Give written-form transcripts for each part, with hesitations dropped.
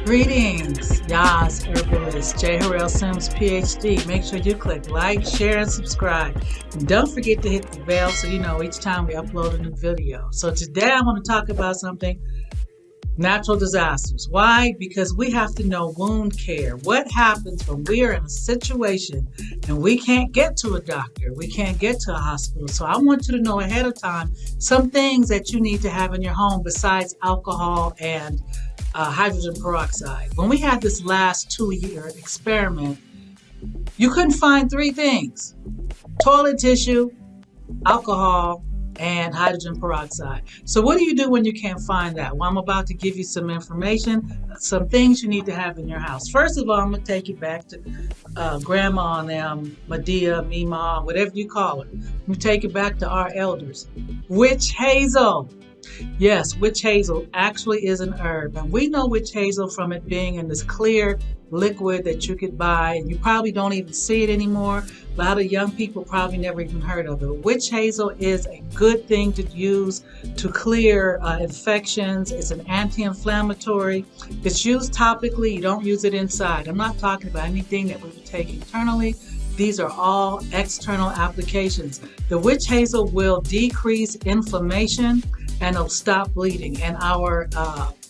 Greetings, Yas Herbalist, J. Harrell Sims, PhD. Make sure you click like, share, and subscribe. And don't forget to hit the bell so you know each time we upload a new video. So today I want to talk about something, natural disasters. Why? Because we have to know wound care. What happens when we are in a situation and we can't get to a doctor, we can't get to a hospital. So I want you to know ahead of time some things that you need to have in your home besides alcohol and hydrogen peroxide. When we had this last 2-year experiment, you couldn't find 3 things: toilet tissue, alcohol, and hydrogen peroxide. So what do you do when you can't find that? Well, I'm about to give you some information, some things you need to have in your house. First of all, I'm going to take you back to Grandma and them, Medea, Mima, whatever you call it. I'm going to take you back to our elders. Witch hazel. Yes, witch hazel actually is an herb, and we know witch hazel from it being in this clear liquid that you could buy, and you probably don't even see it anymore. A lot of young people probably never even heard of it. Witch hazel is a good thing to use to clear infections. It's an anti-inflammatory. It's used topically. You don't use it inside. I'm not talking about anything that we would take internally. These are all external applications. The witch hazel will decrease inflammation and it'll stop bleeding. And our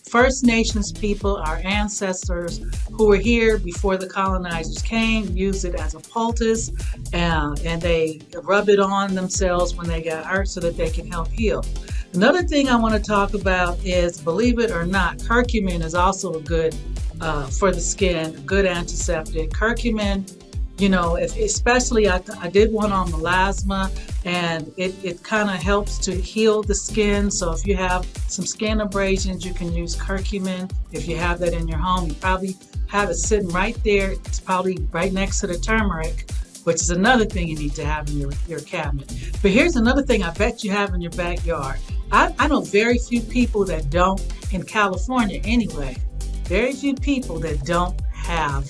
First Nations people, our ancestors who were here before the colonizers came, used it as a poultice, and they rub it on themselves when they got hurt so that they can help heal. Another thing I want to talk about is, believe it or not, curcumin is also a good for the skin, a good antiseptic. Curcumin, you know, especially I did one on melasma, and it kind of helps to heal the skin. So if you have some skin abrasions, you can use curcumin. If you have that in your home, you probably have it sitting right there. It's probably right next to the turmeric, which is another thing you need to have in your cabinet. But here's another thing I bet you have in your backyard. I know very few people that don't, in California anyway, very few people that don't have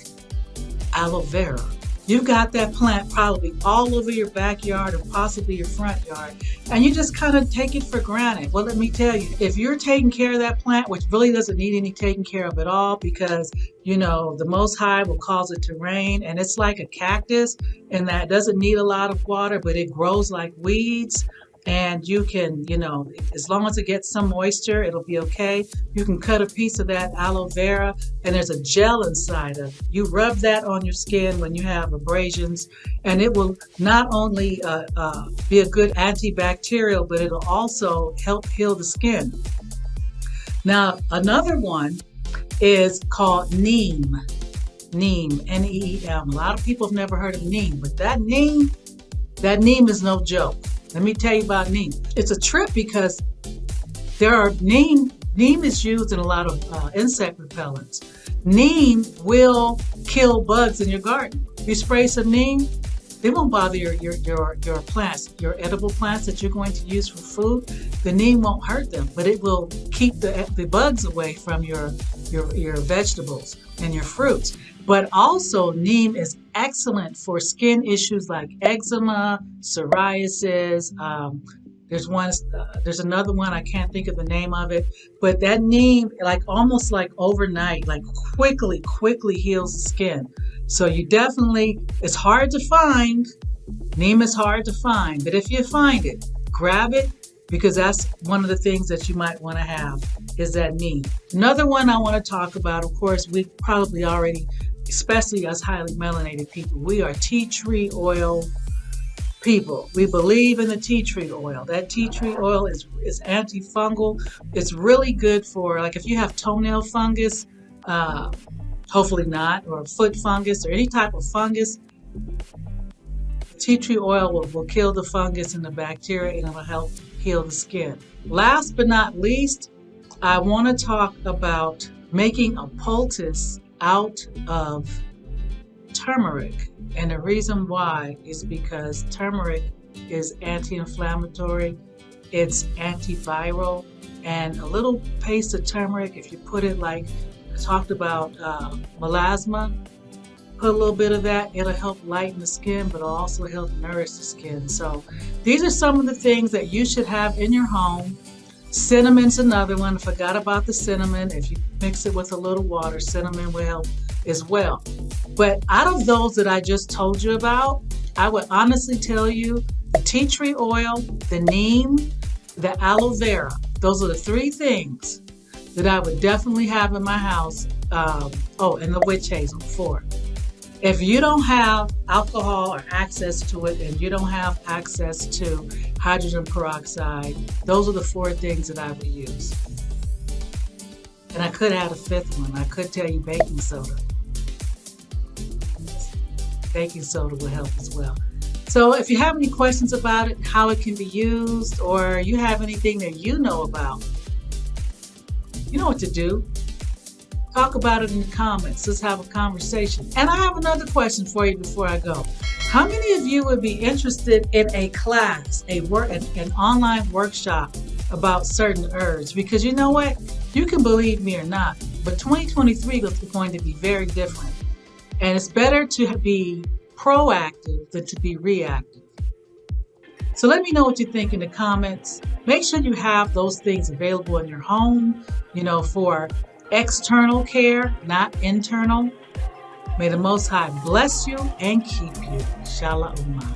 aloe vera. You've got that plant probably all over your backyard or possibly your front yard, and you just kind of take it for granted. Well, let me tell you, if you're taking care of that plant, which really doesn't need any taking care of at all, because, you know, the Most High will cause it to rain, and it's like a cactus in that it doesn't need a lot of water, but it grows like weeds. And you can, you know, as long as it gets some moisture, it'll be okay. You can cut a piece of that aloe vera, and there's a gel inside of it. You rub that on your skin when you have abrasions, and it will not only be a good antibacterial, but it'll also help heal the skin. Now, another one is called NEEM. NEEM, N-E-E-M. A lot of people have never heard of NEEM, but that NEEM is no joke. Let me tell you about NEEM. It's a trip because NEEM is used in a lot of insect repellents. NEEM will kill bugs in your garden. If you spray some NEEM, they won't bother your plants, your edible plants that you're going to use for food. The NEEM won't hurt them, but it will keep the bugs away from your vegetables and your fruits. But also, NEEM is excellent for skin issues like eczema, psoriasis. There's another one, I can't think of the name of it, but that NEEM, like almost like overnight, like quickly heals the skin. So you definitely, it's hard to find. NEEM is hard to find, but if you find it, grab it, because that's one of the things that you might want to have is that NEEM. Another one I want to talk about, of course, we probably already, especially us highly melanated people, we are tea tree oil people. We believe in the tea tree oil. That tea tree oil is antifungal. It's really good for, like, if you have toenail fungus, hopefully not, or foot fungus or any type of fungus, tea tree oil will kill the fungus and the bacteria, and it'll help heal the skin. Last but not least, I want to talk about making a poultice out of turmeric. And the reason why is because turmeric is anti-inflammatory, it's antiviral, and a little paste of turmeric, if you put it, like I talked about melasma, put a little bit of that, it'll help lighten the skin, but it'll also help nourish the skin. So these are some of the things that you should have in your home Cinnamon's another one. I forgot about the cinnamon. If you mix it with a little water, cinnamon will help as well. But out of those that I just told you about, I would honestly tell you the tea tree oil, the neem, the aloe vera. Those are the three things that I would definitely have in my house. And the witch hazel, 4. If you don't have alcohol or access to it, and you don't have access to hydrogen peroxide, those are the 4 things that I would use. And I could add a 5th one. I could tell you baking soda. Baking soda will help as well. So if you have any questions about it, how it can be used, or you have anything that you know about, you know what to do. Talk about it in the comments. Let's have a conversation. And I have another question for you before I go. How many of you would be interested in a class, an online workshop about certain herbs? Because you know what? You can believe me or not, but 2023 is going to be very different. And it's better to be proactive than to be reactive. So let me know what you think in the comments. Make sure you have those things available in your home, for external care, not internal. May the Most High bless you and keep you. Shalom.